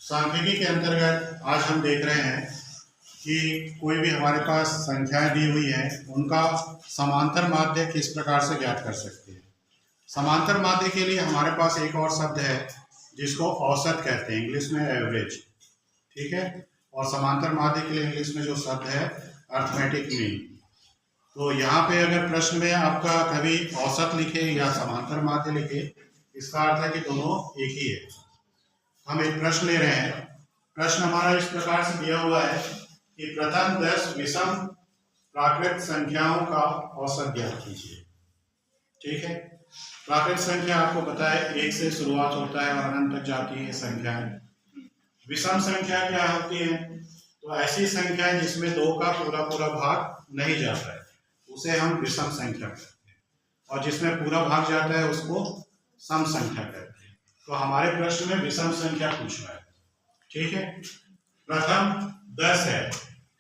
सांख्यिकी के अंतर्गत आज हम देख रहे हैं कि कोई भी हमारे पास संख्याएं दी हुई हैं, उनका समांतर माध्य किस प्रकार से ज्ञात कर सकते हैं। समांतर माध्य के लिए हमारे पास एक और शब्द है जिसको औसत कहते हैं, इंग्लिश में एवरेज, ठीक है। और समांतर माध्य के लिए इंग्लिश में जो शब्द है अर्थमेटिक मीन। तो यहाँ पे अगर प्रश्न में आपका कभी औसत लिखे या समांतर माध्य लिखे, इसका अर्थ है कि दोनों एक ही है। हम एक प्रश्न ले रहे हैं। प्रश्न हमारा इस प्रकार से दिया हुआ है कि प्रथम 10 विषम प्राकृत संख्याओं का औसत ज्ञात कीजिए, ठीक है। प्राकृत संख्या आपको पता है 1 से शुरुआत होता है और अनंत तक जाती है संख्याएं। विषम संख्या क्या होती है? तो ऐसी संख्याएं जिसमें 2 का पूरा पूरा भाग नहीं जाता है उसे हम विषम संख्या कहते हैं, और जिसमें पूरा भाग जाता है उसको सम संख्या कहते हैं। तो हमारे प्रश्न में विषम संख्या पूछना है, ठीक है। प्रथम 10 है,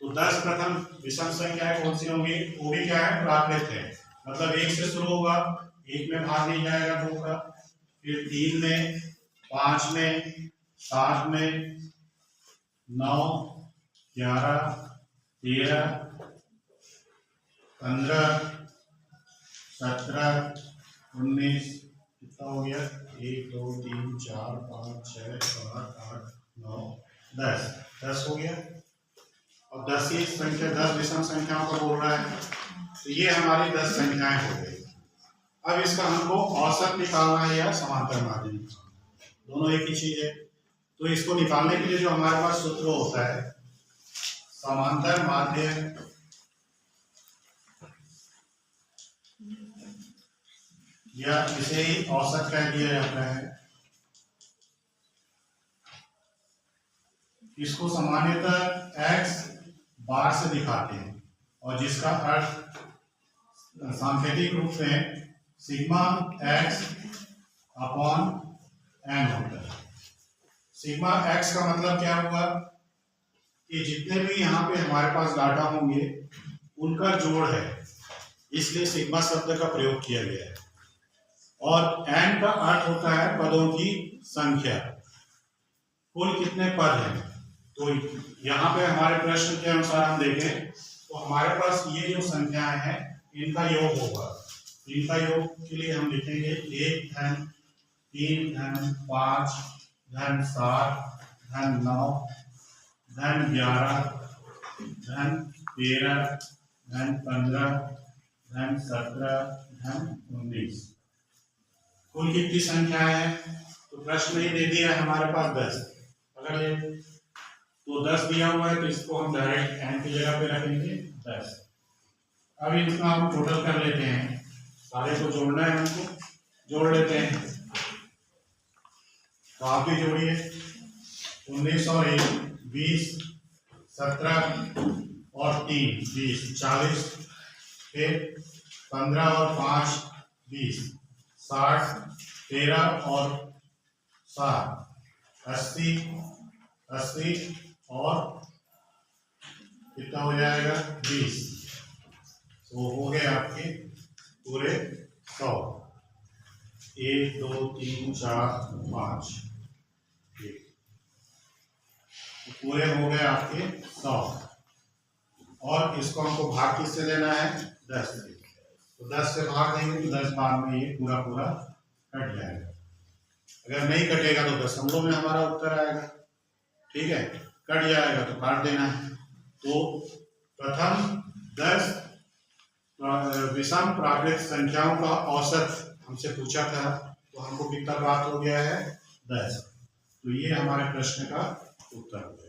तो 10 प्रथम विषम संख्याएं कौन सी होंगी? वो भी क्या है? प्राकृत है, मतलब 1 से शुरू होगा, 1 में भाग नहीं जाएगा 2 का, फिर 3 में, 5 में, 7 में, 9, 11, 13, 15, 17, 19, कितना हो गया? 1 2 3 4 5 6 7 8 9 10 10 हो गया। और 10 ही संख्या 10 विषम संख्याओं को बोल रहा है, तो ये हमारी 10 संख्याएं हो गई। अब इसका हमको औसत निकालना है या समांतर माध्य निकालना, दोनों एक ही चीज है। तो इसको निकालने के लिए जो हमारे पास सूत्र होता है समांतर माध्य या इसे ही औसत कह दिया जाता है। इसको सामान्यतः x बार से दिखाते हैं और जिसका अर्थ सांकेतिक रूप में सिग्मा x अपॉन n होता है। सिग्मा x का मतलब क्या हुआ कि जितने भी यहाँ पे हमारे पास डाटा होंगे उनका जोड़ है, इसलिए सिग्मा शब्द का प्रयोग किया गया है। और n का अर्थ होता है पदों की संख्या, कुल कितने पद हैं। तो यहाँ पे हमारे प्रश्न के अनुसार हम देखें तो हमारे पास ये जो संख्याएं हैं इनका योग होगा। इनका योग के लिए हम लिखेंगे 1 धन 3 धन 5 धन 7 धन 9 धन 11 धन 13 धन 15 धन 17 धन 19। कुल कितनी संख्या है? तो प्रश्न में ही दे दिया है हमारे पास 10। अगर ये तो 10 दिया हुआ है तो इसको हम डायरेक्ट n की जगह पे रखेंगे 10। अब इसका हम टोटल कर लेते हैं, सारे को जोड़ना है हमको, जोड़ लेते हैं। तो आप भी जोड़िए, 19 और 1 20, 17 और 3 20, 40, फिर 15 और 5 20, 60, 13 और 7 80, 80 और कितना हो जाएगा 20। तो हो गए आपके पूरे 100। 1 2 3 4 5 पूरे हो गए आपके 100। और इसको हमको भाग किससे लेना है? 10 से। तो 10 से भाग देंगे तो 10 बार में ये पूरा पूरा कट जाएगा। अगर नहीं कटेगा तो दशमलव में हमारा उत्तर आएगा, ठीक है। कट जाएगा तो काट देना है। तो प्रथम 10 विषम प्राकृत संख्याओं का औसत हमसे पूछा था, तो हमको कितना प्राप्त हो गया है? 10। तो ये हमारे प्रश्न का उत्तर हो गया।